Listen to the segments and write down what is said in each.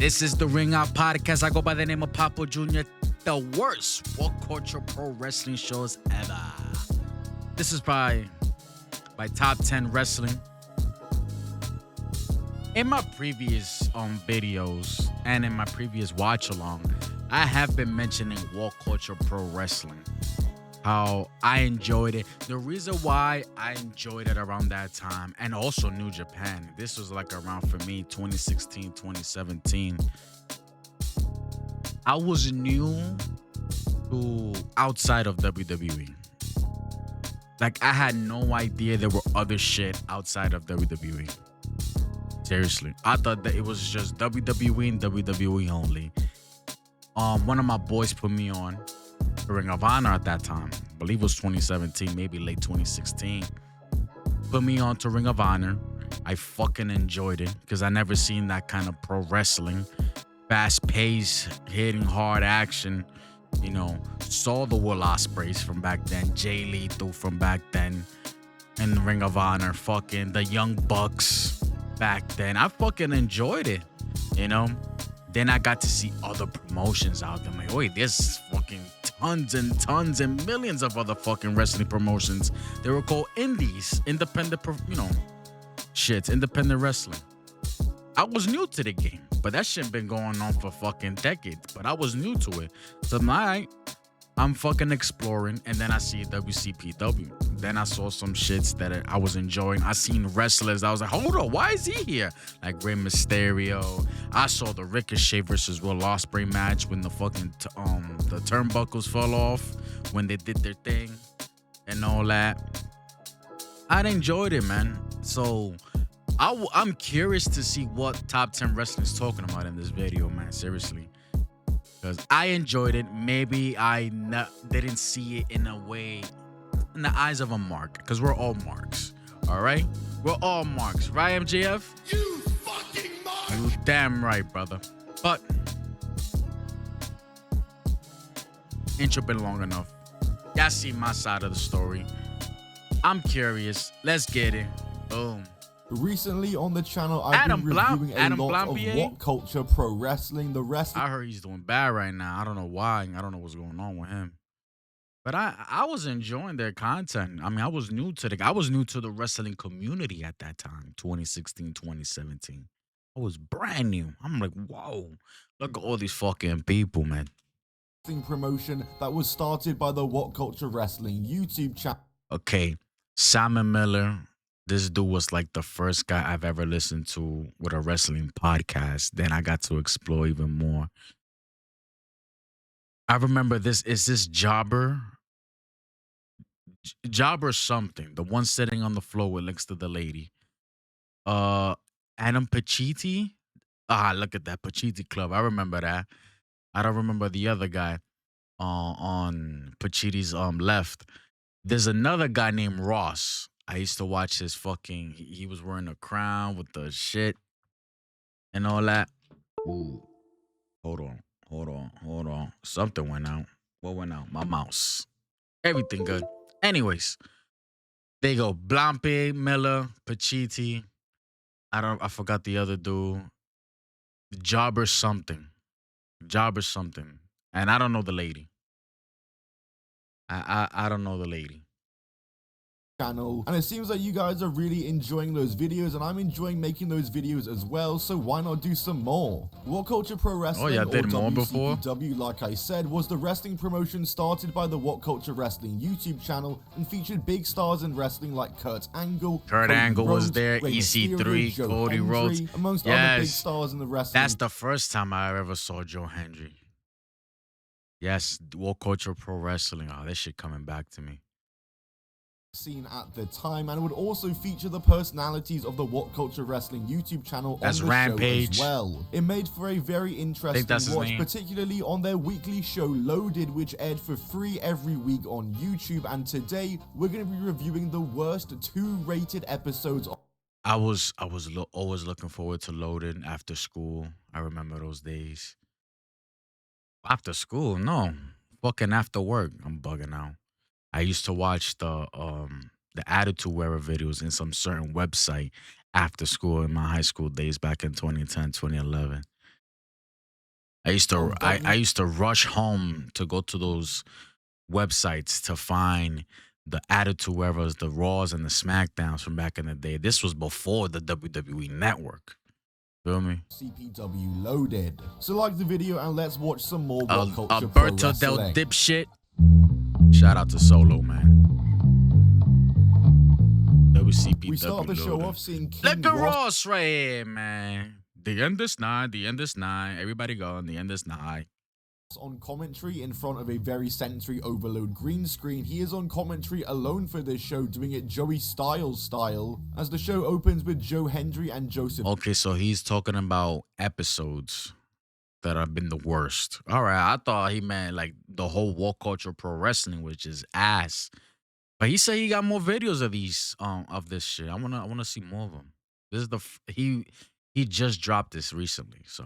This is the Ring Out Podcast. I go by the name of Papa Jr., the worst What Culture Pro Wrestling shows ever. This is probably my top 10 wrestling. In my previous videos and in my previous watch along, I have been mentioning What Culture Pro Wrestling. How I enjoyed it. The reason why I enjoyed it around that time, and also New Japan, this was like around for me 2016, 2017. I was new to outside of WWE. Like, I had no idea there were other shit outside of WWE. Seriously. I thought that it was just WWE and WWE only. One of my boys put me on Ring of Honor at that time. I believe it was 2017, maybe late 2016. Put me on to Ring of Honor. I fucking enjoyed it because I never seen that kind of pro wrestling. Fast pace, hitting hard action. You know, saw the Will Ospreys from back then, Jay Lethal from back then, and Ring of Honor, fucking the Young Bucks back then. I fucking enjoyed it, you know? Then I got to see other promotions out there. I'm like, wait, there's fucking tons and millions of other fucking wrestling promotions. They were called indies, independent wrestling. I was new to the game, but that shit been going on for fucking decades. But I was new to it. So I'm fucking exploring, and then I see WCPW. Then I saw some shits that I was enjoying. I seen wrestlers. I was like, hold on, why is he here? Like Rey Mysterio. I saw the Ricochet versus Will Ospreay match when the fucking the turnbuckles fell off when they did their thing and all that. I enjoyed it, man. So I'm curious to see what top 10 wrestling is talking about in this video, man. Seriously. Because I enjoyed it. Maybe I didn't see it in a way, in the eyes of a mark. Because we're all marks. All right? We're all marks. Right, MJF? You fucking mark! You damn right, brother. But intro been long enough. Y'all see my side of the story. I'm curious. Let's get it. Boom. Recently on the channel, I've been reviewing a lot of What Culture Pro Wrestling. The wrestling. I heard he's doing bad right now. I don't know why. I don't know what's going on with him. But I was enjoying their content. I mean, I was new to the wrestling community at that time, 2016, 2017. I was brand new. I'm like, whoa, look at all these fucking people, man. Promotion that was started by the What Culture Wrestling YouTube channel. Okay, Simon Miller. This dude was like the first guy I've ever listened to with a wrestling podcast. Then I got to explore even more. I remember this. Is this Jobber? Jobber something. The one sitting on the floor with links to the lady. Adam Pacitti. Look at that Pacitti Club. I remember that. I don't remember the other guy on Pacitti's left. There's another guy named Ross. I used to watch his fucking, he was wearing a crown with the shit and all that. Ooh, hold on. Something went out. What went out? My mouse. Everything good. Anyways, they go Blampe, Miller, Pacitti. I forgot the other dude. Jobber something. And I don't know the lady. I don't know the lady. Channel, and it seems like you guys are really enjoying those videos, and I'm enjoying making those videos as well, so why not do some more? What Culture Pro Wrestling, or did more before? WCPW, like I said, was the wrestling promotion started by the What Culture Wrestling YouTube channel and featured big stars in wrestling like Kurt Angle was there, EC3, Cody Rhodes, amongst other big stars in the wrestling. That's the first time I ever saw Joe Hendry. Yes, What Culture Pro Wrestling. Oh, this shit coming back to me. Scene at the time, and it would also feature the personalities of the What Culture Wrestling YouTube channel on the Rampage show as well. It made for a very interesting watch, particularly on their weekly show Loaded, which aired for free every week on YouTube. And today we're going to be reviewing the worst 2 rated episodes. I was always looking forward to Loaded after school. I remember those days. After school, no, fucking after work. I'm bugging out. I used to watch the Attitude Era videos in some certain website after school in my high school days back in 2010, 2011. I used to rush home to go to those websites to find the Attitude Eras, the Raws, and the SmackDowns from back in the day. This was before the WWE Network. Feel me? CPW Loaded. So like the video and let's watch some more What Culture Alberto Pro Del Wrestling. Dipshit. Shout out to Solo, man. WCPW We start the show Loaded. off seeing King Look at Ross Ross right here, man. The end is nigh. The end is nigh. Everybody going. The end is nigh. on commentary in front of a very sensory overload green screen. He is on commentary alone for this show, doing it Joey Styles style, as the show opens with Joe Hendry and Joseph. Okay, so he's talking about episodes that have been the worst. All right, I thought he meant like the whole What Culture Pro Wrestling, which is ass. But he said he got more videos of these of this shit. I wanna see more of them. This is he just dropped this recently, so.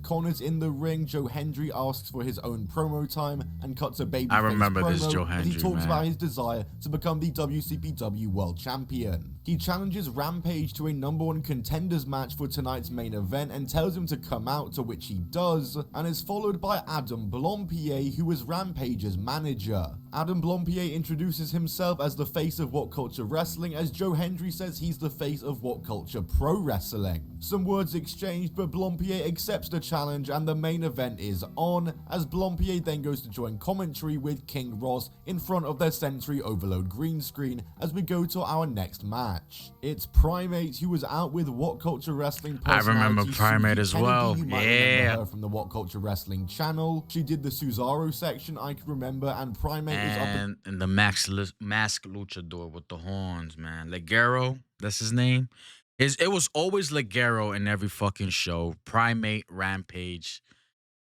Connor's in the ring. Joe Hendry asks for his own promo time and cuts a baby. I remember promo this Joe Hendry, as he talks man. about his desire to become the WCPW World Champion. He challenges Rampage to a #1 contenders match for tonight's main event and tells him to come out, to which he does, and is followed by Adam Blompier, who is Rampage's manager. Adam Blompier introduces himself as the face of What Culture Wrestling, as Joe Hendry says he's the face of What Culture Pro Wrestling. Some words exchanged, but Blompier accepts the challenge and the main event is on, as Blompier then goes to join commentary with King Ross in front of their sensory overload green screen as we go to our next match. It's Primate, who was out with What Culture Wrestling personality. I remember Primate Susie as Kennedy. well. You might Yeah. remember her from the What Culture Wrestling channel. She did the Cesaro section, I can remember, and Primate is up And the mask luchador with the horns, man. Ligero, that's his name. It was always Ligero in every fucking show. Primate, Rampage.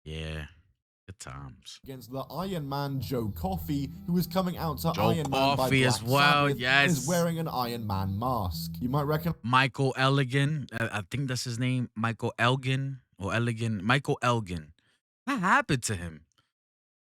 Yeah, good times. against the Iron Man Joe Coffey, who is coming out to Joe Iron Man by Coffey Black as well, Sabbath yes. and is wearing an Iron Man mask. You might reckon Michael Elgin. I think that's his name. Michael Elgin or Elgin. Michael Elgin. What happened to him?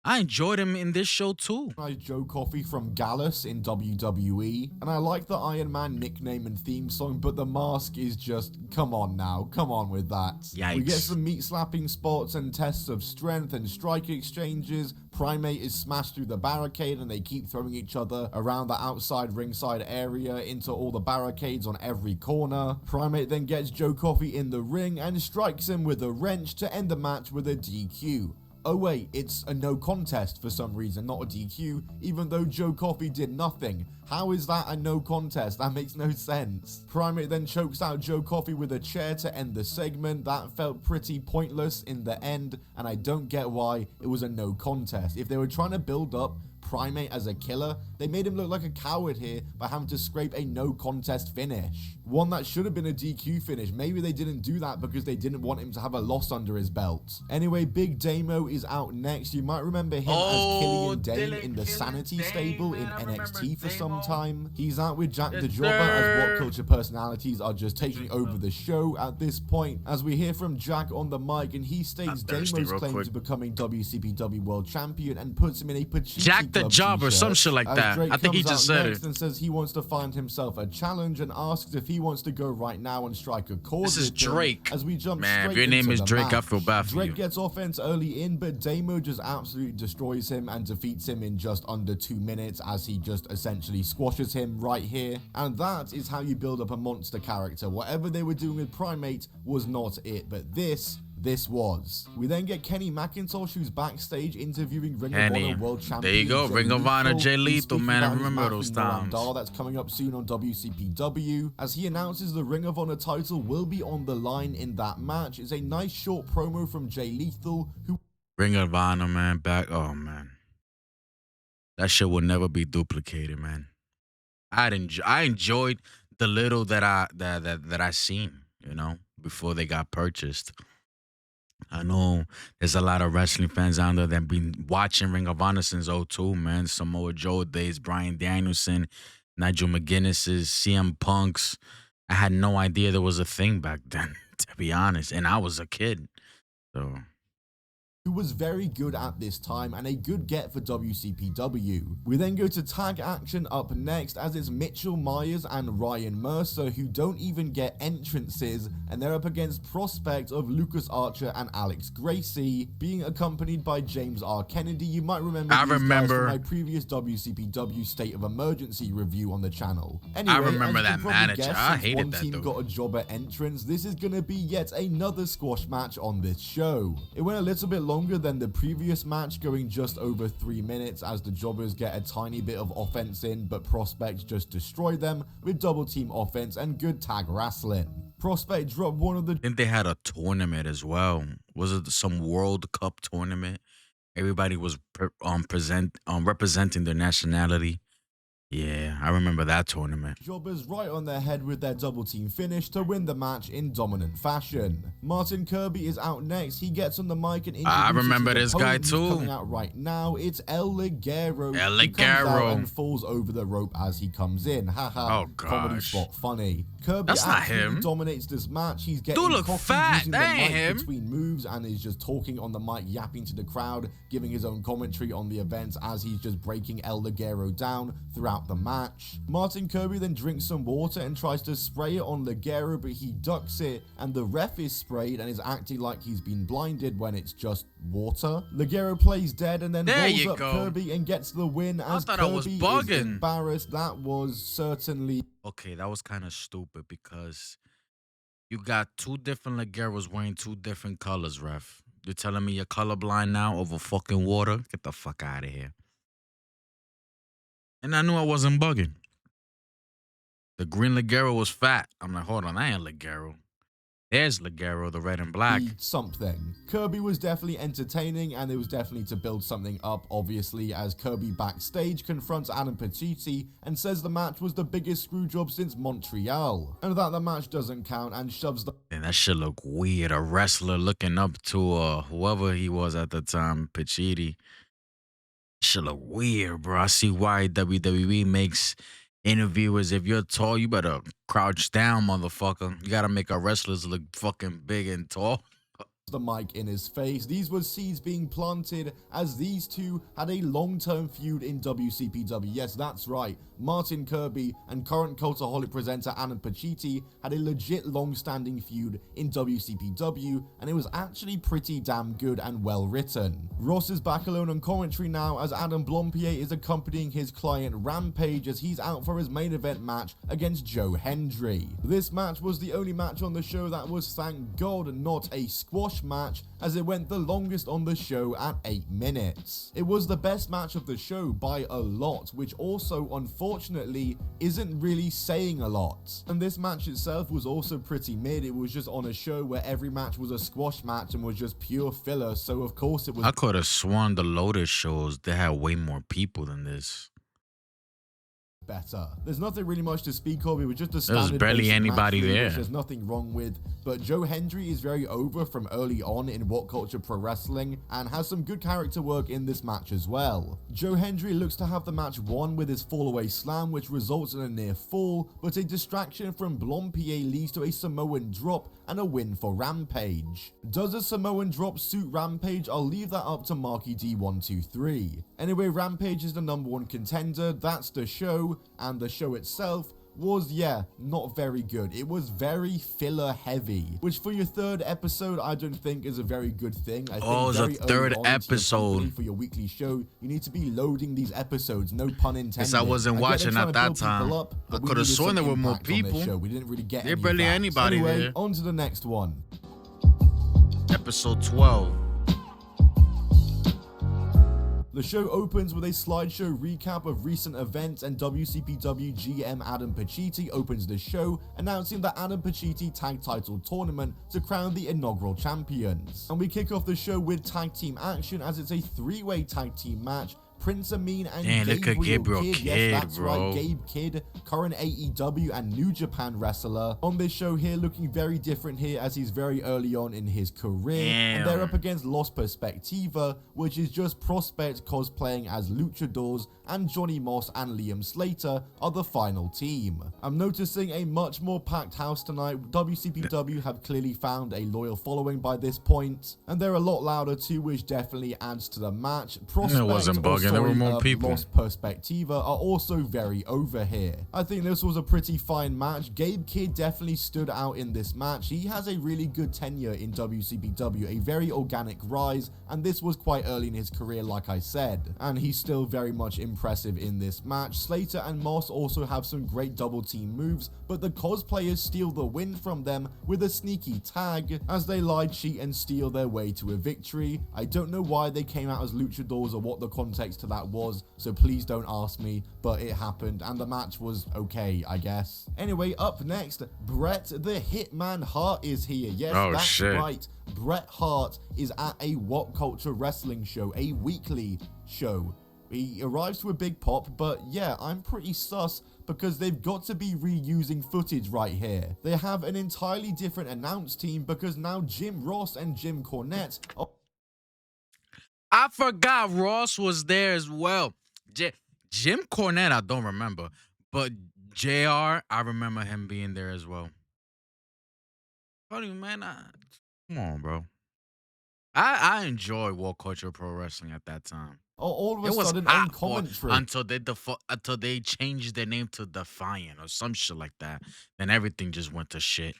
I enjoyed him in this show too. Joe Coffey from Gallus in WWE, and I like the Iron Man nickname and theme song, but the mask is just, come on now, come on with that. Yikes. We get some meat slapping spots and tests of strength and strike exchanges. Primate is smashed through the barricade and they keep throwing each other around the outside ringside area into all the barricades on every corner. Primate then gets Joe Coffey in the ring and strikes him with a wrench to end the match with a DQ. Oh wait, it's a no contest for some reason, not a DQ, even though Joe Coffey did nothing. How is that a no contest? That makes no sense. Primate then chokes out Joe Coffey with a chair to end the segment. That felt pretty pointless in the end, and I don't get why it was a no contest. If they were trying to build up Primate as a killer, they made him look like a coward here by having to scrape a no contest finish. One that should have been a DQ finish. Maybe they didn't do that because they didn't want him to have a loss under his belt. Anyway, Big Damo is out next. You might remember him as Killian Dane in the Sanity stable in NXT for some time. He's out with Jack the Jobber as What Culture personalities are just taking over the show at this point, as we hear from Jack on the mic and he states Damo's claim to becoming WCPW World Champion and puts him in a Pachinko Jack the Club Job or t-shirt, some shit like as that. Drake I think he comes just out said next it. and says he wants to find himself a challenge and asks if he wants to go right now and strike a chord. This is with him Drake. As we jump Man, if straight your name into is the Drake, I match. feel bad for Drake you. gets offense early in, but Damo just absolutely destroys him and defeats him in just under 2 minutes, as he just essentially squashes him right here. And that is how you build up a monster character. Whatever they were doing with Primate was not it, but this was. We then get Kenny McIntosh, who's backstage interviewing Ring of Honor World Champion. There you go, Jay Ring of Honor, Jay He's Lethal, speaking man. I about his remember match those with times. Noam Dar that's coming up soon on WCPW, as he announces the Ring of Honor title will be on the line in that match. It's a nice short promo from Jay Lethal, who Ring of Honor, man. Back. Oh man, that shit will never be duplicated, man. I enjoyed the little that I seen, you know, before they got purchased. I know there's a lot of wrestling fans out there that been watching Ring of Honor since '02, man. Samoa Joe days, Bryan Danielson, Nigel McGuinness's, CM Punk's. I had no idea there was a thing back then, to be honest. And I was a kid. So who was very good at this time and a good get for WCPW. We then go to tag action up next, as it's Mitchell Myers and Ryan Mercer, who don't even get entrances, and they're up against Prospect of Lucas Archer and Alex Gracie, being accompanied by James R. Kennedy. You might remember these guys from my previous WCPW State of Emergency review on the channel. Anyway, I remember that manager. Guess, I hated one that team dude. got a jobber entrance, this is going to be yet another squash match on this show. It went a little bit longer than the previous match, going just over 3 minutes, as the jobbers get a tiny bit of offense in, but Prospect just destroy them with double team offense and good tag wrestling. Prospect dropped one of the... I think they had a tournament as well. Was it some World Cup tournament? Everybody was representing their nationality. Yeah, I remember that tournament. Jobbers right on their head with their double team finish to win the match in dominant fashion. Martin Kirby is out next. He gets on the mic and I remember this guy too. Coming out right now, it's El Ligero. El He comes out Ligero. and falls over the rope as he comes in. Haha. Oh, Comedy gosh. spot funny. Kirby That's not absolutely him. dominates this match. He's getting Dude look cocky, fat. using the That mic ain't him. between moves, and is just talking on the mic, yapping to the crowd, giving his own commentary on the events as he's just breaking El Ligero down throughout the match. Martin Kirby then drinks some water and tries to spray it on Ligero, but he ducks it, and the ref is sprayed and is acting like he's been blinded when it's just water. Ligero plays dead and then There rolls you up go. Kirby and gets the win, as thought I was Kirby is bugging. embarrassed. That was certainly... Okay, that was kind of stupid because you got two different Ligeros wearing two different colors, ref. You're telling me you're colorblind now over fucking water? Get the fuck out of here. And I knew I wasn't bugging. The green Ligero was fat. I'm like, hold on, I ain't Ligero. There's Ligero, the red and black. Something. Kirby was definitely entertaining, and it was definitely to build something up, obviously, as Kirby backstage confronts Adam Pacitti and says the match was the biggest screw job since Montreal, and that the match doesn't count, and shoves the... And that shit look weird. A wrestler looking up to whoever he was at the time, Pacitti. Shit look weird, bro. I see why WWE makes interviewers, if you're tall, you better crouch down, motherfucker. You gotta make our wrestlers look fucking big and tall. The mic in his face. These were seeds being planted, as these two had a long-term feud in WCPW. Yes, that's right. Martin Kirby and current Cultaholic presenter Adam Pacitti had a legit long-standing feud in WCPW, and it was actually pretty damn good and well written. Ross is back alone on commentary now, as Adam Blompier is accompanying his client Rampage as he's out for his main event match against Joe Hendry. This match was the only match on the show that was, thank God, not a squash match, as it went the longest on the show at 8 minutes. It was the best match of the show by a lot, which also unfortunately isn't really saying a lot. And this match itself was also pretty mid. It was just on a show where every match was a squash match and was just pure filler, so of course it was... I could have sworn the Lotus shows, they had way more people than this. better. There's nothing really much to speak of. It was just a standard. There was barely basic anybody match, there. which there's nothing wrong with. But Joe Hendry is very over from early on in What Culture Pro Wrestling and has some good character work in this match as well. Joe Hendry looks to have the match won with his fallaway slam, which results in a near fall, but a distraction from Blompier leads to a Samoan drop and a win for Rampage. Does a Samoan drop suit Rampage? I'll leave that up to Marky D123. Anyway, Rampage is the #1 contender, that's the show, and the show itself was, yeah, not very good. It was very filler heavy, which for your third episode, I don't think is a very good thing. I think it's a very early third on into your episode. company for your weekly show, you need to be loading these episodes, no pun intended. Guess I wasn't watching they're at trying that to build people time. up, but I we could have needed sworn some there were more impact on this people. show. We didn't really get There any barely of that. anybody Anyway, there. on to the next one. Episode 12. The show opens with a slideshow recap of recent events, and WCPW GM Adam Pacitti opens the show, announcing the Adam Pacitti Tag Title Tournament to crown the inaugural champions. And we kick off the show with tag team action, as it's a 3-way tag team match. Prince Amin and look at Gabriel Gabriel Kidd. Yes, that's bro. right, Gabe Kidd, current AEW and New Japan wrestler. On this show here, looking very different here as he's very early on in his career. And they're up against Los Perspectiva, which is just Prospect cosplaying as luchadors, and Johnny Moss and Liam Slater are the final team. I'm noticing a much more packed house tonight. WCPW have clearly found a loyal following by this point, and they're a lot louder too, which definitely adds to the match. Prospect, wasn't bugging. There were more people. Los Perspectiva are also very over here. I think this was a pretty fine match. Gabe Kidd definitely stood out in this match. He has a really good tenure in WCPW, a very organic rise, and this was quite early in his career, like I said, and he's still very much impressive in this match. Slater and Moss also have some great double team moves, but the cosplayers steal the win from them with a sneaky tag as they lie, cheat, and steal their way to a victory. I don't know why they came out as luchadors or what the context to that was, so please don't ask me, but it happened and the match was okay, I guess. Anyway, up next, Bret the Hitman Hart is here. Yes, that's right. Bret Hart is at a What Culture Wrestling show, a weekly show. He arrives to a big pop, but yeah, I'm pretty sus because they've got to be reusing footage right here. They have an entirely different announce team because now Jim Ross and Jim Cornette are... I forgot Ross was there as well. Jim Cornette, I don't remember, but JR, I remember him being there as well. Funny, man. Come on, bro. I enjoy What Culture Pro Wrestling at that time. All of a sudden on commentary until they changed their name to Defiant or some shit like that. Then everything just went to shit.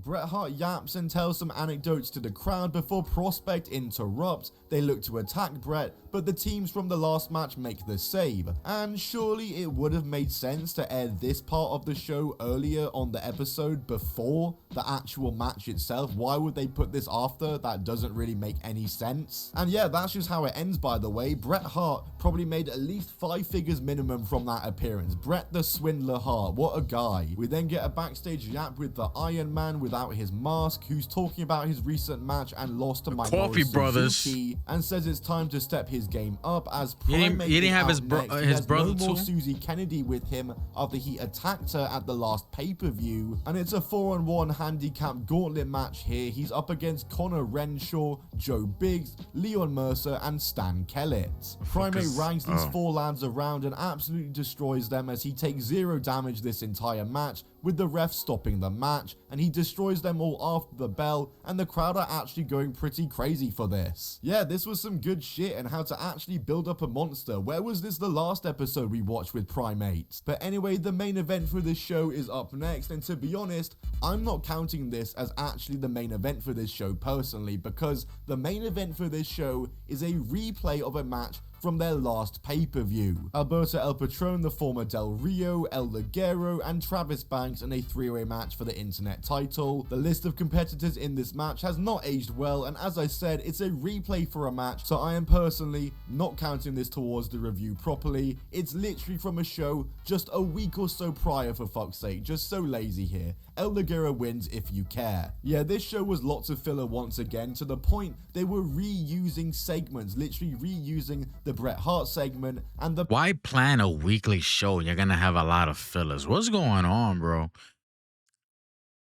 Bret Hart yaps and tells some anecdotes to the crowd before Prospect interrupts. They look to attack Bret, but the teams from the last match make the save. And surely it would have made sense to air this part of the show earlier on the episode before the actual match itself. Why would they put this after? That doesn't really make any sense. And yeah, that's just how it ends, by the way. Bret Hart probably made at least 5 figures minimum from that appearance. Bret the Swindler Hart, what a guy. We then get a backstage yap with the Iron Man without his mask, who's talking about his recent match and loss to Coffee Brothers, Suzuki, and says it's time to step his game up as he didn't have his brother no more too? Susie Kennedy with him after he attacked her at the last pay-per-view, and it's a 4-on-1 handicap gauntlet match here. He's up against Connor Renshaw, Joe Biggs, Leon Mercer, and Stan Kellett. Primate ranks these 4 lads around and absolutely destroys them as he takes 0 damage this entire match, with the ref stopping the match, and he destroys them all after the bell, and the crowd are actually going pretty crazy for this. Yeah, this was some good shit and how to actually build up a monster. Where was this the last episode we watched with Primate? But anyway, the main event for this show is up next, and to be honest, I'm not counting this as actually the main event for this show personally, because the main event for this show is a replay of a match from their last pay-per-view. Alberto El Patron, the former Del Rio, El Ligero, and Travis Banks in a 3-way match for the internet title. The list of competitors in this match has not aged well, and as I said, it's a replay for a match, so I am personally not counting this towards the review properly. It's literally from a show just a week or so prior, for fuck's sake. Just so lazy here. El Ligero wins if you care. Yeah, this show was lots of filler once again, to the point they were reusing segments, literally reusing the Bret Hart segment and the... Why plan a weekly show? You're gonna have a lot of fillers. What's going on, bro?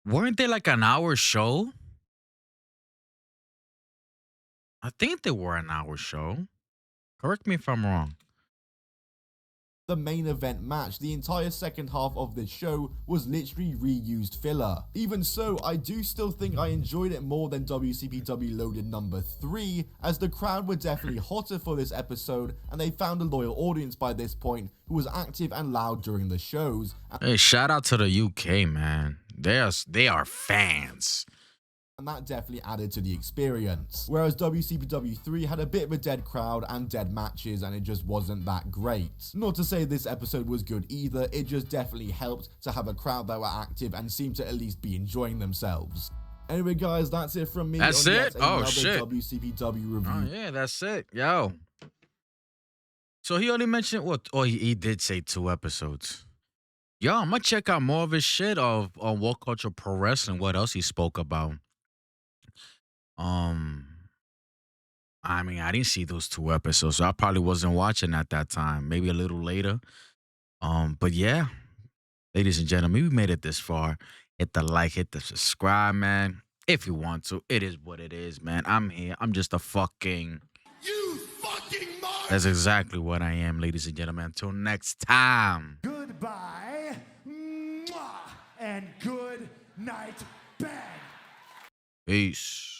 Weren't they like an hour show? I think they were an hour show. Correct me if I'm wrong. The main event match. The entire second half of this show was literally reused filler. Even so, I do still think I enjoyed it more than WCPW Loaded number 3, as the crowd were definitely hotter for this episode, and they found a loyal audience by this point who was active and loud during the shows. Hey, shout out to the UK, man. They are fans. And that definitely added to the experience. Whereas WCPW 3 had a bit of a dead crowd and dead matches, and it just wasn't that great. Not to say this episode was good either, it just definitely helped to have a crowd that were active and seemed to at least be enjoying themselves. Anyway, guys, that's it from me. That's it? Oh, shit. WCPW review. Oh, yeah, that's it. Yo. So he only mentioned what? Oh, he did say 2 episodes. Yo, I'm gonna check out more of his shit on What Culture Pro Wrestling. What else he spoke about? I mean, I didn't see those 2 episodes, so I probably wasn't watching at that time. Maybe a little later. But yeah, ladies and gentlemen, we made it this far. Hit the like, hit the subscribe, man. If you want to, it is what it is, man. I'm here. I'm just a fucking. You fucking mark! That's exactly what I am, ladies and gentlemen. Until next time. Goodbye. Mwah, and good night, bang. Peace.